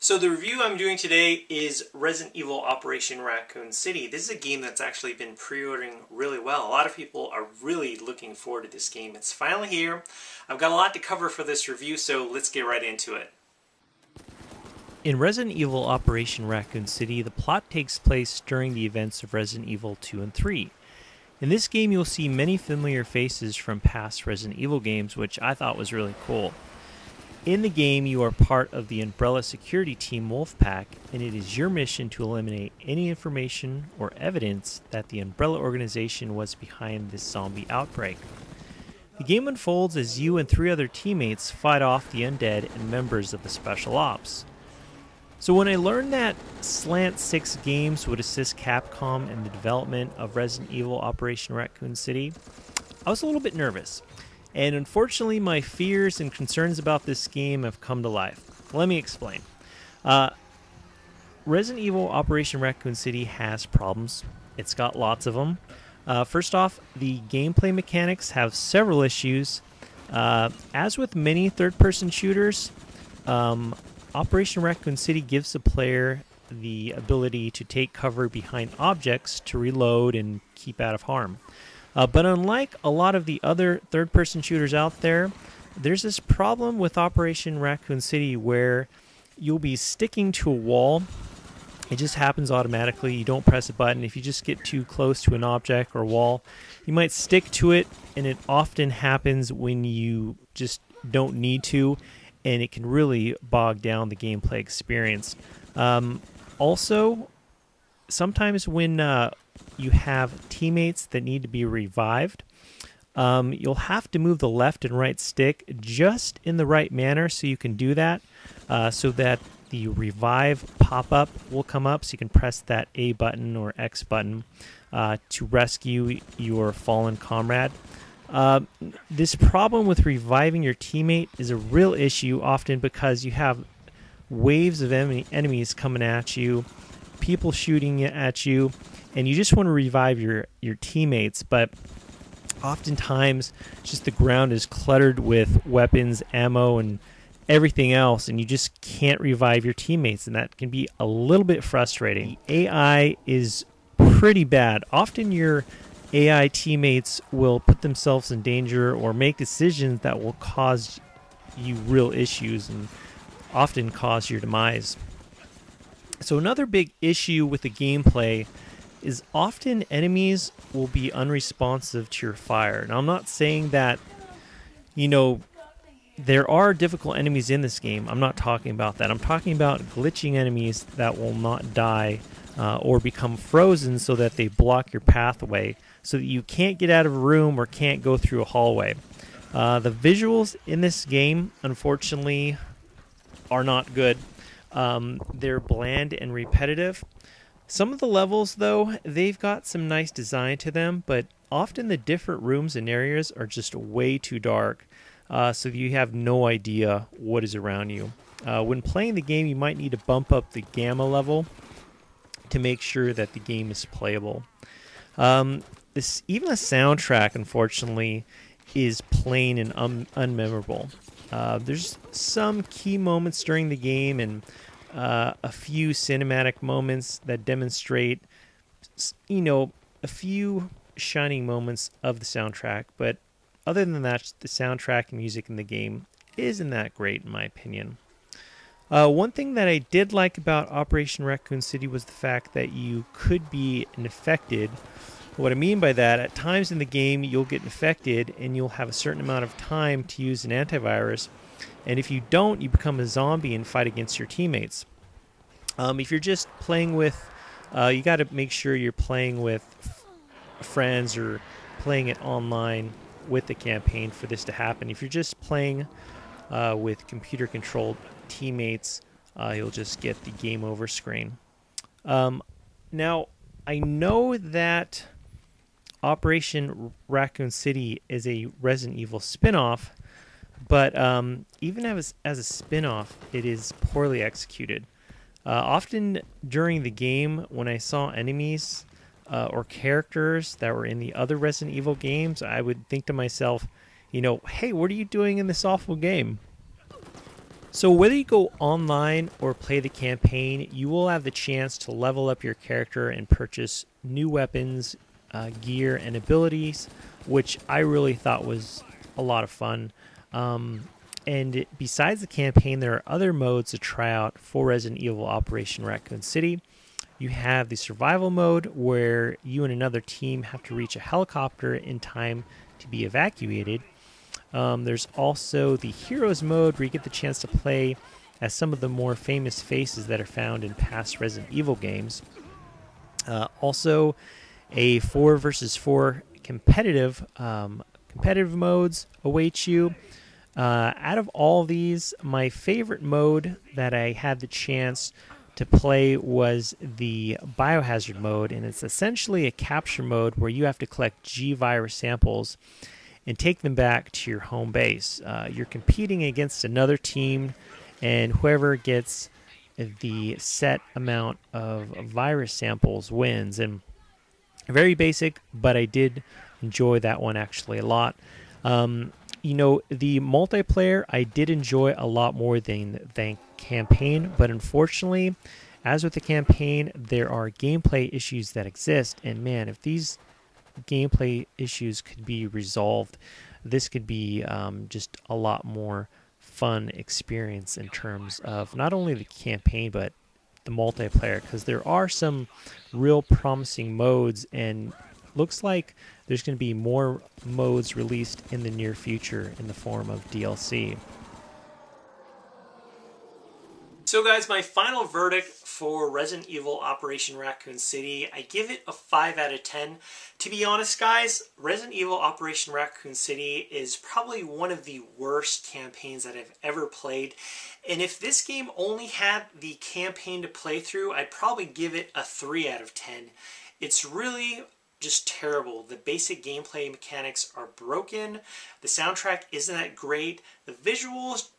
So the review I'm doing today is Resident Evil Operation Raccoon City. This is a game that's actually been pre-ordering really well. A lot of people are really looking forward to this game. It's finally here. I've got a lot to cover for this review, so let's get right into it. In Resident Evil Operation Raccoon City, the plot takes place during the events of Resident Evil 2 and 3. In this game, you'll see many familiar faces from past Resident Evil games, which I thought was really cool. In the game, you are part of the Umbrella security team Wolfpack, and it is your mission to eliminate any information or evidence that the Umbrella organization was behind this zombie outbreak. The game unfolds as you and 3 other teammates fight off the undead and members of the Special Ops. So when I learned that Slant 6 Games would assist Capcom in the development of Resident Evil Operation Raccoon City, I was a little bit nervous. And unfortunately, my fears and concerns about this game have come to life. Let me explain. Resident Evil Operation Raccoon City has problems. It's got lots of them. First off, the gameplay mechanics have several issues. As with many third-person shooters, Operation Raccoon City gives the player the ability to take cover behind objects to reload and keep out of harm. But unlike a lot of the other third-person shooters out there, there's this problem with Operation Raccoon City where you'll be sticking to a wall. It just happens automatically. You don't press a button. If you just get too close to an object or wall, you might stick to it, and it often happens when you just don't need to, and it can really bog down the gameplay experience. Also, sometimes when you have teammates that need to be revived, you'll have to move the left and right stick just in the right manner so you can do that, so that the revive pop-up will come up, so you can press that A button or X button to rescue your fallen comrade. This problem with reviving your teammate is a real issue, often because you have waves of enemies coming at you, people shooting at you, and you just want to revive your teammates, but oftentimes just the ground is cluttered with weapons, ammo, and everything else, and you just can't revive your teammates, and that can be a little bit frustrating. The AI is pretty bad. Often your AI teammates will put themselves in danger or make decisions that will cause you real issues and often cause your demise. So another big issue with the gameplay is often enemies will be unresponsive to your fire. Now, I'm not saying that, there are difficult enemies in this game. I'm not talking about that. I'm talking about glitching enemies that will not die or become frozen so that they block your pathway so that you can't get out of a room or can't go through a hallway. The visuals in this game, unfortunately, are not good. They're bland and repetitive. Some of the levels, though, they've got some nice design to them, but often the different rooms and areas are just way too dark, so you have no idea what is around you. When playing the game, you might need to bump up the gamma level to make sure that the game is playable. Even the soundtrack, unfortunately, is plain and unmemorable. There's some key moments during the game and a few cinematic moments that demonstrate, a few shining moments of the soundtrack. But other than that, the soundtrack and music in the game isn't that great, in my opinion. One thing that I did like about Operation Raccoon City was the fact that you could be infected. What I mean by that, at times in the game, you'll get infected and you'll have a certain amount of time to use an antivirus. And if you don't, you become a zombie and fight against your teammates. If you're just playing with, you got to make sure you're playing with friends or playing it online with the campaign for this to happen. If you're just playing with computer-controlled teammates, you'll just get the game over screen. Now, I know that Operation Raccoon City is a Resident Evil spin-off, but even as a spin-off, it is poorly executed. Often during the game, when I saw enemies or characters that were in the other Resident Evil games, I would think to myself, hey, what are you doing in this awful game? So whether you go online or play the campaign, you will have the chance to level up your character and purchase new weapons, gear, and abilities, which I really thought was a lot of fun. And besides the campaign, there are other modes to try out for Resident Evil Operation Raccoon City. You have the survival mode where you and another team have to reach a helicopter in time to be evacuated. There's also the Heroes mode where you get the chance to play as some of the more famous faces that are found in past Resident Evil games. Also, a 4 versus 4 competitive modes await you. Out of all these, my favorite mode that I had the chance to play was the biohazard mode, and it's essentially a capture mode where you have to collect G virus samples and take them back to your home base. You're competing against another team, and whoever gets the set amount of virus samples wins. And very basic, but I did enjoy that one actually a lot. The multiplayer I did enjoy a lot more than campaign, but unfortunately, as with the campaign, there are gameplay issues that exist, and man, if these gameplay issues could be resolved, this could be just a lot more fun experience in terms of not only the campaign but the multiplayer, because there are some real promising modes, and looks like there's going to be more modes released in the near future in the form of DLC. So guys, my final verdict for Resident Evil Operation Raccoon City, I give it a 5 out of 10. To be honest guys, Resident Evil Operation Raccoon City is probably one of the worst campaigns that I've ever played. And if this game only had the campaign to play through, I'd probably give it a 3 out of 10. It's really just terrible. The basic gameplay mechanics are broken. The soundtrack isn't that great. The visuals,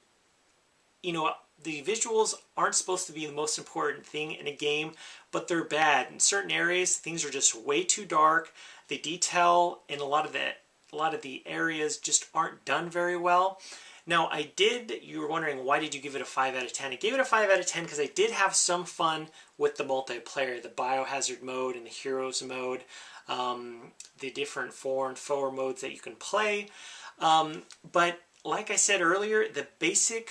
the visuals aren't supposed to be the most important thing in a game, but they're bad. In certain areas, things are just way too dark. The detail in a lot of the areas just aren't done very well. Now, you were wondering, why did you give it a 5 out of 10? I gave it a 5 out of 10 because I did have some fun with the multiplayer, the biohazard mode and the heroes mode, the different 4 and 4 modes that you can play. But like I said earlier, the basic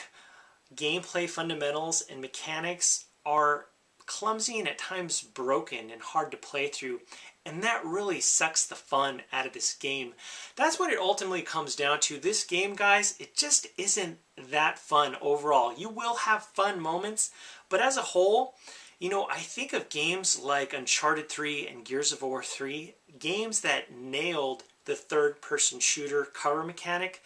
gameplay fundamentals and mechanics are clumsy and at times broken and hard to play through, and that really sucks the fun out of this game. That's what it ultimately comes down to. This game, guys, it just isn't that fun overall. You will have fun moments, but as a whole, I think of games like Uncharted 3 and Gears of War 3, games that nailed the third-person shooter cover mechanic.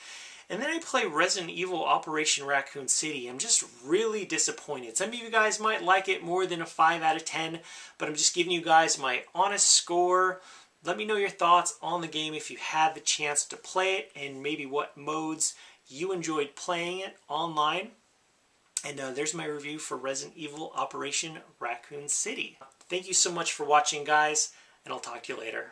And then I play Resident Evil Operation Raccoon City. I'm just really disappointed. Some of you guys might like it more than a 5 out of 10, but I'm just giving you guys my honest score. Let me know your thoughts on the game if you had the chance to play it, and maybe what modes you enjoyed playing it online. And there's my review for Resident Evil Operation Raccoon City. Thank you so much for watching, guys, and I'll talk to you later.